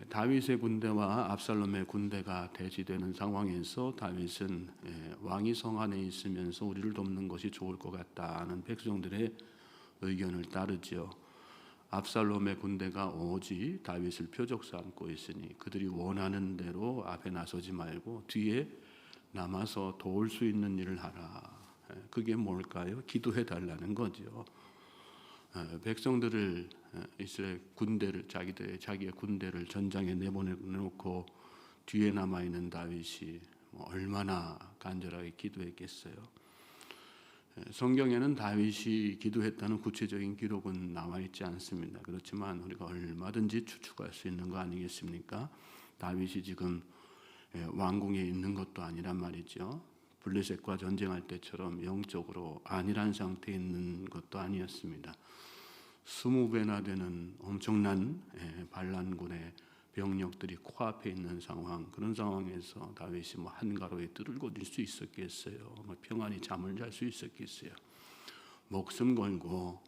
다윗의 군대와 압살롬의 군대가 대치되는 상황에서 다윗은 왕이 성 안에 있으면서 우리를 돕는 것이 좋을 것 같다는 백성들의 의견을 따르죠. 압살롬의 군대가 오지 다윗을 표적 삼고 있으니 그들이 원하는 대로 앞에 나서지 말고 뒤에 남아서 도울 수 있는 일을 하라. 그게 뭘까요? 기도해 달라는 거죠. 백성들을 이스라엘 군대를 자기의 군대를 전장에 내보내놓고 뒤에 남아 있는 다윗이 얼마나 간절하게 기도했겠어요. 성경에는 다윗이 기도했다는 구체적인 기록은 나와 있지 않습니다. 그렇지만 우리가 얼마든지 추측할 수 있는 거 아니겠습니까? 다윗이 지금 왕궁에 있는 것도 아니란 말이죠. 블레셋과 전쟁할 때처럼 영적으로 안일한 상태에 있는 것도 아니었습니다. 20배나 되는 엄청난 반란군의 병력들이 코앞에 있는 상황, 그런 상황에서 다윗이 한가로이 뜰을 거둘 수 있었겠어요? 평안히 잠을 잘 수 있었겠어요? 목숨 걸고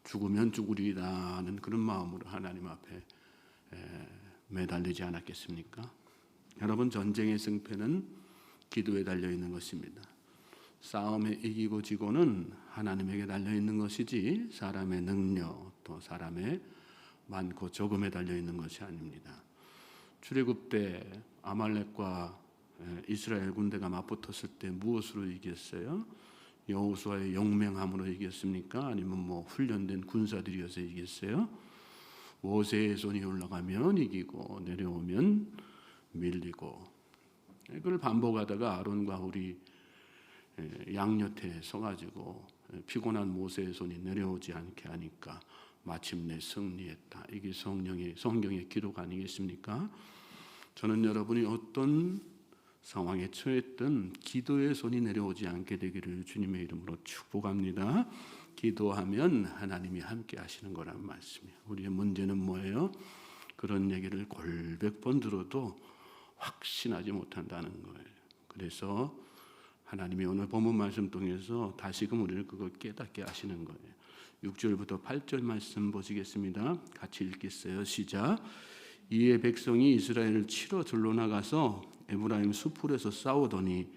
죽으면 죽으리라는 그런 마음으로 하나님 앞에 매달리지 않았겠습니까? 여러분, 전쟁의 승패는 기도에 달려 있는 것입니다. 싸움에 이기고 지고는 하나님에게 달려 있는 것이지 사람의 능력 또 사람의 많고 적음에 달려 있는 것이 아닙니다. 출애굽 때 아말렉과 이스라엘 군대가 맞붙었을 때 무엇으로 이겼어요? 여호수아의 용맹함으로 이겼습니까? 아니면 훈련된 군사들이어서 이겼어요? 모세의 손이 올라가면 이기고 내려오면 밀리고, 그걸 반복하다가 아론과 홀이 양옆에 서가지고 피곤한 모세의 손이 내려오지 않게 하니까 마침내 승리했다. 이게 성경의 기록 아니겠습니까? 저는 여러분이 어떤 상황에 처했든 기도의 손이 내려오지 않게 되기를 주님의 이름으로 축복합니다. 기도하면 하나님이 함께 하시는 거란 말씀이에요. 우리의 문제는 뭐예요? 그런 얘기를 골백 번 들어도 확신하지 못한다는 거예요. 그래서 하나님이 오늘 본문 말씀 통해서 다시금 우리를 그걸 깨닫게 하시는 거예요. 6절부터 8절 말씀 보시겠습니다. 같이 읽겠어요. 시작. 이에 백성이 이스라엘을 치러 들러나가서 에브라임 수풀에서 싸우더니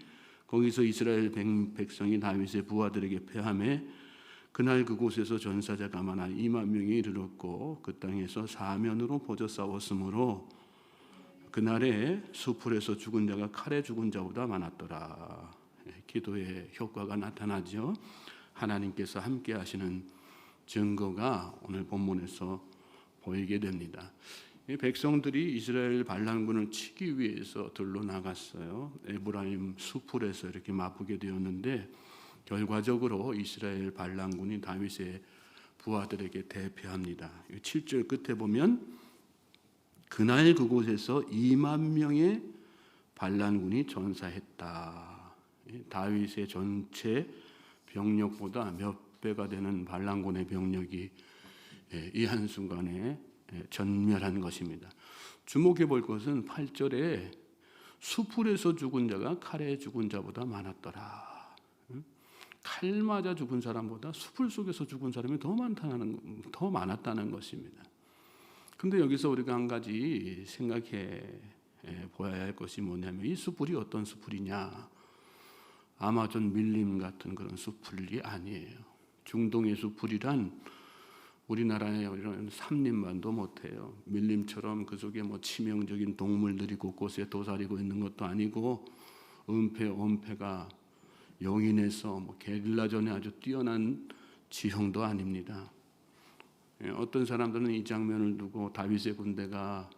거기서 이스라엘 백성이 다윗의 부하들에게 패하매 그날 그곳에서 전사자가 많아 2만 명이 이르렀고 그 땅에서 사면으로 퍼져 싸웠으므로 그날에 수풀에서 죽은 자가 칼에 죽은 자보다 많았더라. 기도의 효과가 나타나죠. 하나님께서 함께 하시는 증거가 오늘 본문에서 보이게 됩니다. 백성들이 이스라엘 반란군을 치기 위해서 들러 나갔어요. 에브라임 수풀에서 이렇게 맞붙게 되었는데 결과적으로 이스라엘 반란군이 다윗의 부하들에게 대패합니다. 7절 끝에 보면 그날 그곳에서 2만 명의 반란군이 전사했다. 다윗의 전체 병력보다 몇 배가 되는 반란군의 병력이 이 한순간에 전멸한 것입니다. 주목해 볼 것은 8절에 수풀에서 죽은 자가 칼에 죽은 자보다 많았더라. 칼 맞아 죽은 사람보다 수풀 속에서 죽은 사람이 더 많았다는 것입니다. 근데 여기서 우리가 한 가지 생각해 보아야 할 것이 뭐냐면 이 수풀이 어떤 수풀이냐? 아마존 밀림 같은 그런 수풀이 아니에요. 중동의 수풀이란 우리나라에 이런 삼림만도 못해요. 밀림처럼 그 속에 치명적인 동물들이 곳곳에 도사리고 있는 것도 아니고 은폐가 용인해서 게릴라전에 아주 뛰어난 지형도 아닙니다. 어떤 사람들은 이 장면을 두고 다윗의 군대가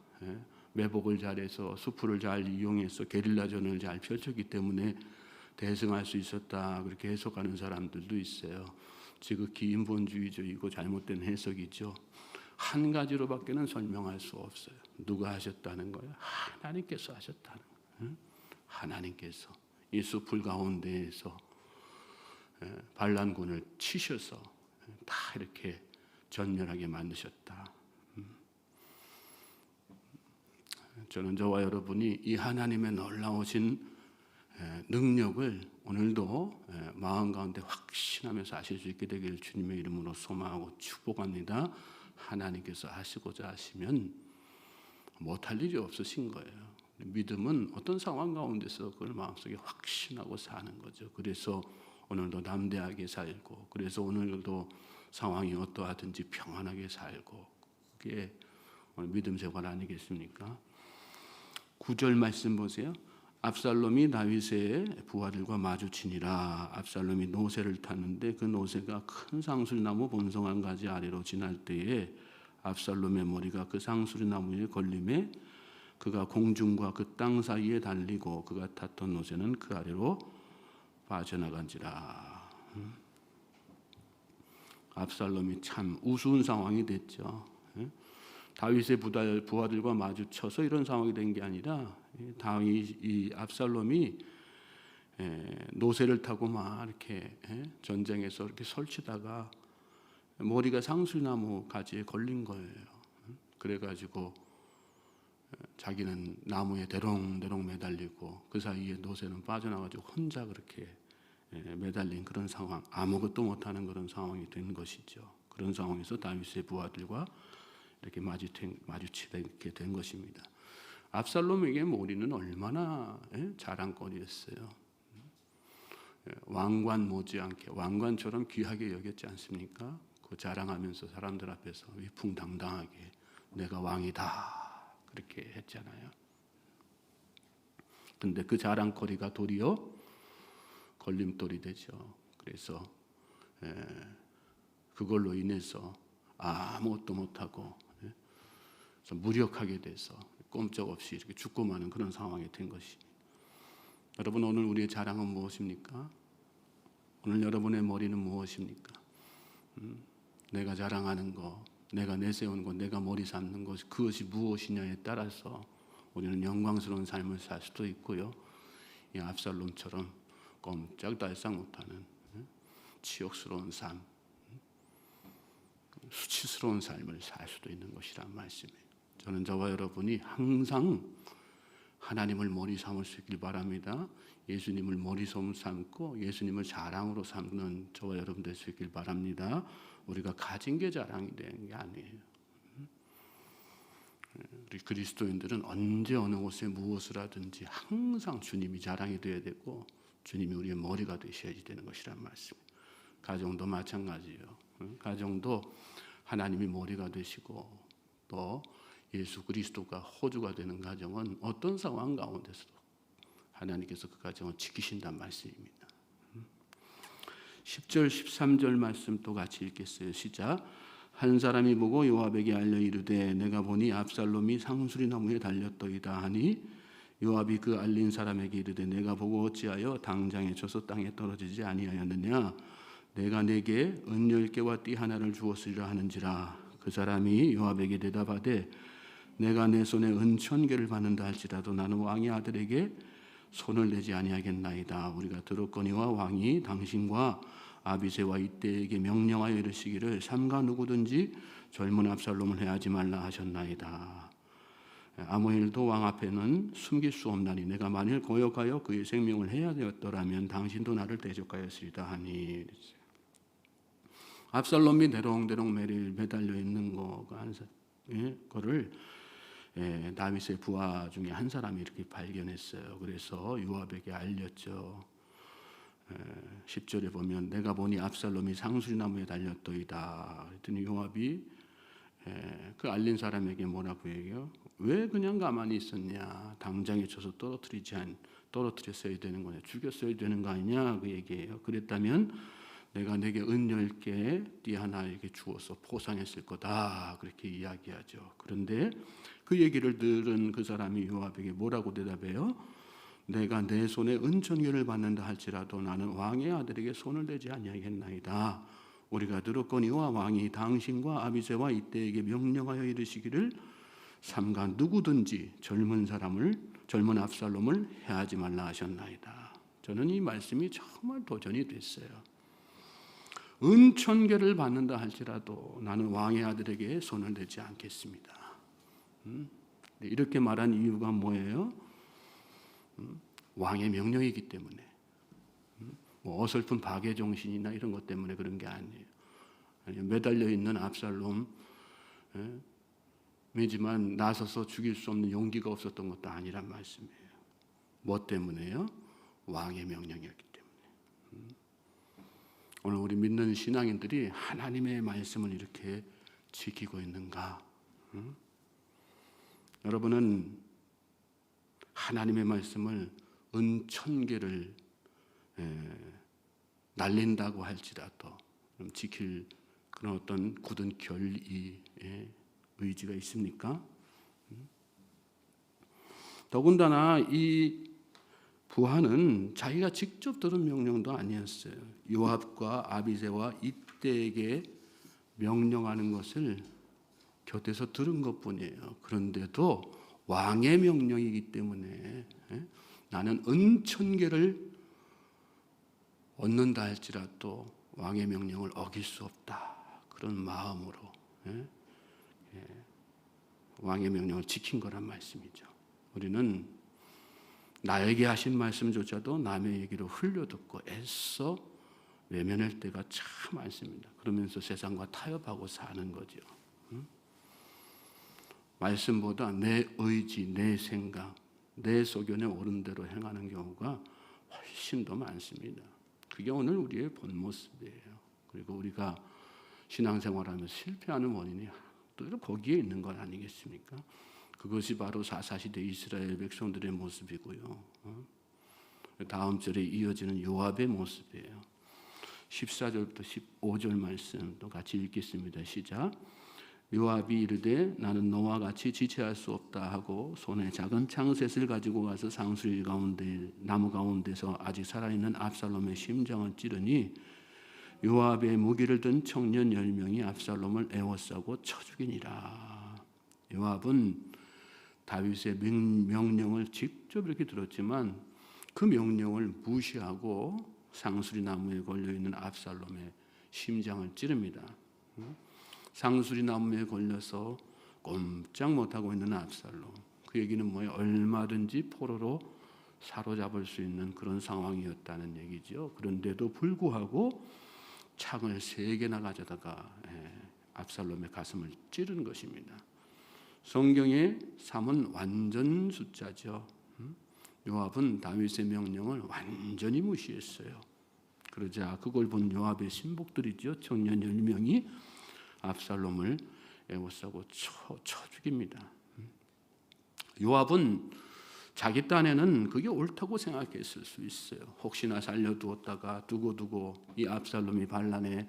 매복을 잘해서 수풀을 잘 이용해서 게릴라전을 잘 펼쳤기 때문에 대승할 수 있었다, 그렇게 해석하는 사람들도 있어요. 지극히 인본주의적이고 잘못된 해석이죠. 한 가지로밖에는 설명할 수 없어요. 누가 하셨다는 거예요? 하나님께서 하셨다는 거예요. 하나님께서 이 수풀 가운데에서 반란군을 치셔서 다 이렇게 전멸하게 만드셨다. 저는 저와 여러분이 이 하나님의 놀라우신 능력을 오늘도 마음 가운데 확신하면서 아실 수 있게 되기를 주님의 이름으로 소망하고 축복합니다. 하나님께서 하시고자 하시면 못할 일이 없으신 거예요. 믿음은 어떤 상황 가운데서 그걸 마음속에 확신하고 사는 거죠. 그래서 오늘도 담대하게 살고, 그래서 오늘도 상황이 어떠하든지 평안하게 살고, 그게 오늘 믿음 생활 아니겠습니까? 9절 말씀 보세요. 압살롬이 다윗의 부하들과 마주치니라. 압살롬이 노새를 탔는데 그 노새가 큰 상술나무 본성한 가지 아래로 지날 때에 압살롬의 머리가 그 상술나무에 걸림에 그가 공중과 그 땅 사이에 달리고 그가 탔던 노새는 그 아래로 빠져나간지라. 압살롬이 참 우스운 상황이 됐죠. 다윗의 부하들과 마주쳐서 이런 상황이 된 게 아니라 이 압살롬이 노새를 타고 막 이렇게 전쟁에서 이렇게 설치다가 머리가 상술나무 가지에 걸린 거예요. 그래가지고 자기는 나무에 대롱대롱 매달리고 그 사이에 노새는 빠져나가지고 혼자 그렇게 매달린 그런 상황, 아무것도 못하는 그런 상황이 된 것이죠. 그런 상황에서 다윗의 부하들과 이렇게 마주치게 된 것입니다. 압살롬에게 머리는 얼마나 자랑거리였어요. 왕관 못지않게 왕관처럼 귀하게 여겼지 않습니까? 그 자랑하면서 사람들 앞에서 위풍당당하게 내가 왕이다 그렇게 했잖아요. 근데 그 자랑거리가 도리어 걸림돌이 되죠. 그래서 그걸로 인해서 아무것도 못하고 무력하게 돼서 꼼짝없이 이렇게 죽고 마는 그런 상황이 된 것이. 여러분, 오늘 우리의 자랑은 무엇입니까? 오늘 여러분의 머리는 무엇입니까? 내가 자랑하는 거, 내가 내세우는 것, 내가 머리 삼는 것, 그것이 무엇이냐에 따라서 우리는 영광스러운 삶을 살 수도 있고요. 이 압살롬처럼 꼼짝달싹 못하는 치욕스러운 삶, 수치스러운 삶을 살 수도 있는 것이란 말씀이에요. 저는 저와 여러분이 항상 하나님을 머리 삼을 수 있길 바랍니다. 예수님을 머리 삼고 예수님을 자랑으로 삼는 저와 여러분 될 수 있길 바랍니다. 우리가 가진 게 자랑이 되는 게 아니에요. 우리 그리스도인들은 언제 어느 곳에 무엇을 하든지 항상 주님이 자랑이 되어야 되고 주님이 우리의 머리가 되셔야지 되는 것이란 말씀이에요. 가정도 마찬가지예요. 가정도 하나님이 머리가 되시고 또 예수 그리스도가 호주가 되는 가정은 어떤 상황 가운데서도 하나님께서 그 가정을 지키신단 말씀입니다. 10절 13절 말씀 또 같이 읽겠어요. 시작. 한 사람이 보고 요압에게 알려 이르되 내가 보니 압살롬이 상수리 나무에 달렸더이다 하니 요압이 그 알린 사람에게 이르되 내가 보고 어찌하여 당장에 쳐서 땅에 떨어지지 아니하였느냐 내가 내게 은 10개와 띠 하나를 주었으리라 하는지라. 그 사람이 요압에게 대답하되 내가 내 손에 은 1000개를 받는다 할지라도 나는 왕의 아들에게 손을 내지 아니하겠나이다. 우리가 들었거니와 왕이 당신과 아비새와 이때에게 명령하여 이르시기를 삼가 누구든지 젊은 압살롬을 해하지 말라 하셨나이다. 아무 일도 왕 앞에는 숨길 수 없나니 내가 만일 거역하여 그의 생명을 해야 되었더라면 당신도 나를 대적하였으리다 하니. 압살롬이 대롱대롱 매달려 있는 거를 다윗의 부하 중에 한 사람이 이렇게 발견했어요. 그래서 요압에게 알렸죠. 10절에 보면 내가 보니 압살롬이 상수리나무에 달렸더이다. 그랬더니 요압이 그 알린 사람에게 뭐라고 얘기해요? 왜 그냥 가만히 있었냐? 당장에 쳐서 떨어뜨렸어야 되는 거냐? 죽였어야 되는 거 아니냐? 그 얘기예요. 그랬다면 내가 내게 은 10개 띠 하나에게 주어서 포상했을 거다. 그렇게 이야기하죠. 그런데 그 얘기를 들은 그 사람이 요압에게 뭐라고 대답해요? 내가 내 손에 은 1000개를 받는다 할지라도 나는 왕의 아들에게 손을 대지 아니하겠나이다. 우리가 들었거니와 왕이 당신과 아비새와 이때에게 명령하여 이르시기를 삼가 누구든지 젊은 압살롬을 해하지 말라 하셨나이다. 저는 이 말씀이 정말 도전이 됐어요. 은 1000개를 받는다 할지라도 나는 왕의 아들에게 손을 대지 않겠습니다. 이렇게 말한 이유가 뭐예요? 왕의 명령이기 때문에, 뭐 어설픈 박애 정신이나 이런 것 때문에 그런 게 아니에요. 매달려 있는 압살롬 이지만 나서서 죽일 수 없는 용기가 없었던 것도 아니란 말씀이에요. 뭐 때문에요? 왕의 명령이었기 때문에. 오늘 우리 믿는 신앙인들이 하나님의 말씀을 이렇게 지키고 있는가? 여러분은 하나님의 말씀을 은천개를 날린다고 할지라도 지킬 그런 어떤 굳은 결의의 의지가 있습니까? 더군다나 이 부하는 자기가 직접 들은 명령도 아니었어요. 요압과 아비새와 이때에게 명령하는 것을 곁에서 들은 것뿐이에요. 그런데도 왕의 명령이기 때문에 나는 은천개를 얻는다 할지라도 왕의 명령을 어길 수 없다. 그런 마음으로 왕의 명령을 지킨 거란 말씀이죠. 우리는 나에게 하신 말씀조차도 남의 얘기로 흘려듣고 애써 외면할 때가 참 많습니다. 그러면서 세상과 타협하고 사는 거죠. 말씀보다 내 의지, 내 생각, 내 소견에 옳은 대로 행하는 경우가 훨씬 더 많습니다. 그게 오늘 우리의 본 모습이에요. 그리고 우리가 신앙생활하면서 실패하는 원인이 또 거기에 있는 건 아니겠습니까? 그것이 바로 사사시대 이스라엘 백성들의 모습이고요. 다음 절에 이어지는 요압의 모습이에요. 14절부터 15절 말씀도 같이 읽겠습니다. 시작. 요압이 이르되 나는 너와 같이 지체할 수 없다 하고 손에 작은 창셋을 가지고 가서 상수리 가운데 나무 가운데서 아직 살아있는 압살롬의 심장을 찌르니 요압의 무기를 든 청년 10명이 압살롬을 에워싸고 쳐 죽이니라. 요압은 다윗의 명령을 직접 이렇게 들었지만 그 명령을 무시하고 상수리 나무에 걸려있는 압살롬의 심장을 찌릅니다. 상수리 나무에 걸려서 꼼짝 못하고 있는 압살롬. 그 얘기는 뭐예요? 얼마든지 포로로 사로잡을 수 있는 그런 상황이었다는 얘기죠. 그런데도 불구하고 창을 3개나 가져다가 압살롬의 가슴을 찌른 것입니다. 성경의 3은 완전 숫자죠. 요압은 다윗의 명령을 완전히 무시했어요. 그러자 그걸 본 요압의 신복들이죠. 청년 10명이 압살롬을 에워싸고 쳐 죽입니다. 요압은 자기 딴에는 그게 옳다고 생각했을 수 있어요. 혹시나 살려두었다가 두고 이 압살롬이 반란의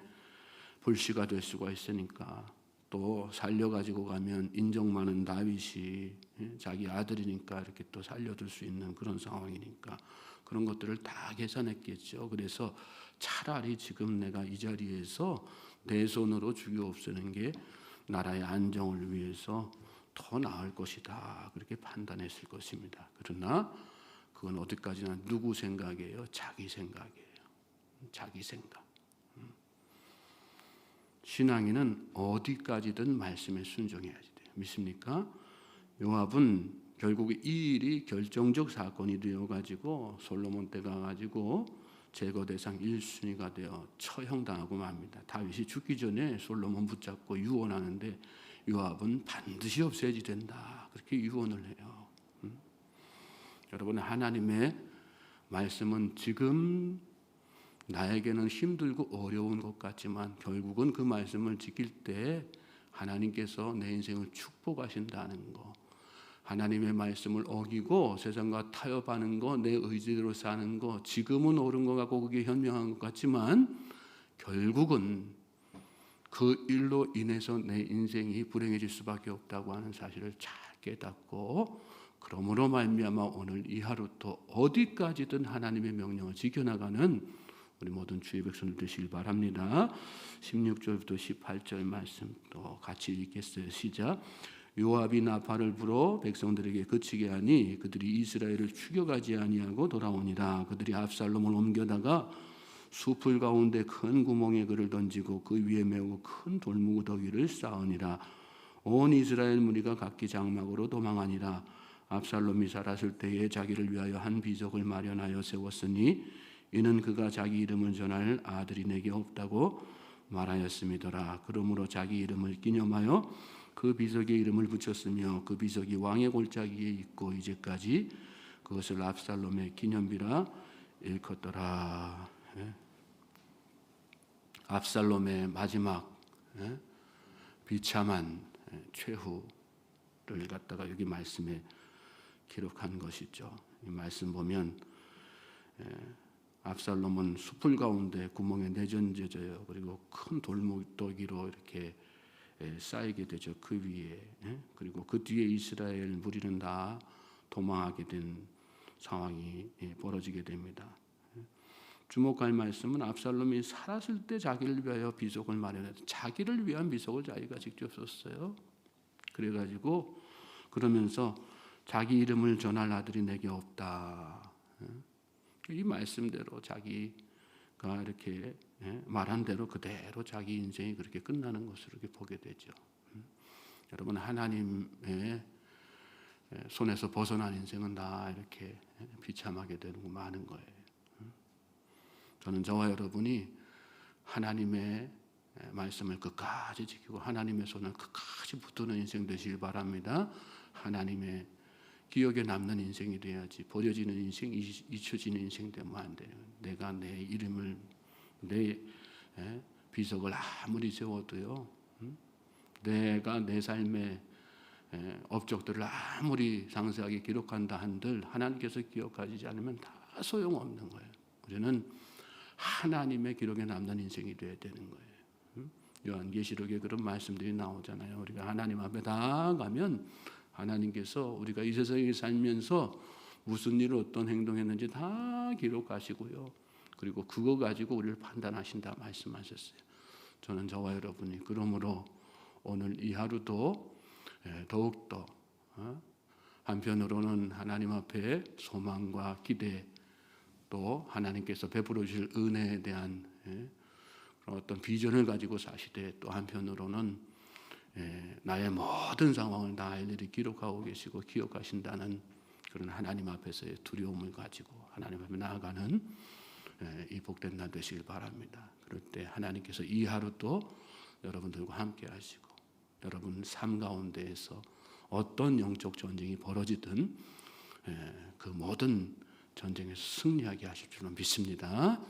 불씨가 될 수가 있으니까 또 살려가지고 가면 인정 많은 다윗이 자기 아들이니까 이렇게 또 살려둘 수 있는 그런 상황이니까 그런 것들을 다 계산했겠죠. 그래서 차라리 지금 내가 이 자리에서 내 손으로 죽여 없애는 게 나라의 안정을 위해서 더 나을 것이다. 그렇게 판단했을 것입니다. 그러나 그건 어디까지나 누구 생각이에요? 자기 생각이에요. 자기 생각. 신앙인은 어디까지든 말씀에 순종해야지 돼요. 믿습니까? 요압은 결국 이 일이 결정적 사건이 되어가지고 솔로몬 때 가가지고 제거 대상 1순위가 되어 처형당하고 맙니다. 다윗이 죽기 전에 솔로몬 붙잡고 유언하는데 요압은 반드시 없애야지 된다. 그렇게 유언을 해요. 여러분, 하나님의 말씀은 지금 나에게는 힘들고 어려운 것 같지만 결국은 그 말씀을 지킬 때 하나님께서 내 인생을 축복하신다는 거, 하나님의 말씀을 어기고 세상과 타협하는 거, 내 의지대로 사는 거, 지금은 옳은 것 같고 그게 현명한 것 같지만 결국은 그 일로 인해서 내 인생이 불행해질 수밖에 없다고 하는 사실을 잘 깨닫고, 그러므로 말미암아 오늘 이 하루 또 어디까지든 하나님의 명령을 지켜나가는 우리 모든 주의 백성들 되시길 바랍니다. 16절부터 18절 말씀 또 같이 읽겠어요. 시작. 요압이 나팔을 불어 백성들에게 그치게 하니 그들이 이스라엘을 추격하지 아니하고 돌아오니라. 그들이 압살롬을 옮겨다가 숲을 가운데 큰 구멍에 그를 던지고 그 위에 매우 큰 돌무더기를 쌓으니라. 온 이스라엘 무리가 각기 장막으로 도망하니라. 압살롬이 살았을 때에 자기를 위하여 한 비석을 마련하여 세웠으니 이는 그가 자기 이름을 전할 아들이 내게 없다고 말하였음이더라. 그러므로 자기 이름을 기념하여 그 비석에 이름을 붙였으며 그 비석이 왕의 골짜기에 있고 이제까지 그것을 압살롬의 기념비라 일컫더라. 압살롬의 마지막 비참한 최후를 갖다가 여기 말씀에 기록한 것이죠. 이 말씀 보면 압살롬은 숲을 가운데 구멍에 내던져져요. 그리고 큰 돌무더기로 이렇게 쌓이게 되죠. 그 위에. 그리고 그 뒤에 이스라엘 무리는 다 도망하게 된 상황이 벌어지게 됩니다. 주목할 말씀은 압살롬이 살았을 때 자기를 위하여 비석을 마련했다. 자기를 위한 비석을 자기가 직접 썼어요. 그래가지고 그러면서 자기 이름을 전할 아들이 내게 없다. 이 말씀대로 자기가 이렇게 말한 대로 그대로 자기 인생이 그렇게 끝나는 것으로 이렇게 보게 되죠. 여러분, 하나님의 손에서 벗어난 인생은 다 이렇게 비참하게 되는 거 많은 거예요. 저는 저와 여러분이 하나님의 말씀을 끝까지 지키고 하나님의 손을 끝까지 붙드는 인생 되시길 바랍니다. 하나님의 기억에 남는 인생이 돼야지 버려지는 인생, 잊혀지는 인생 되면 안 돼요. 내가 내 이름을, 내 비석을 아무리 세워도요, 내가 내 삶의 업적들을 아무리 상세하게 기록한다 한들 하나님께서 기억하지 않으면 다 소용없는 거예요. 우리는 하나님의 기록에 남는 인생이 돼야 되는 거예요. 요한계시록에 그런 말씀들이 나오잖아요. 우리가 하나님 앞에 다 가면 하나님께서 우리가 이 세상에 살면서 무슨 일을 어떤 행동했는지 다 기록하시고요. 그리고 그거 가지고 우리를 판단하신다 말씀하셨어요. 저는 저와 여러분이 그러므로 오늘 이 하루도 더욱더 한편으로는 하나님 앞에 소망과 기대, 또 하나님께서 베풀어 주실 은혜에 대한 어떤 비전을 가지고 사시되, 또 한편으로는 나의 모든 상황을 다 일일이 기록하고 계시고 기억하신다는 그런 하나님 앞에서의 두려움을 가지고 하나님 앞에 나아가는 이 복된 날 되시길 바랍니다. 그럴 때 하나님께서 이 하루도 여러분들과 함께 하시고 여러분 삶 가운데에서 어떤 영적 전쟁이 벌어지든 그 모든 전쟁에서 승리하게 하실 줄로 믿습니다.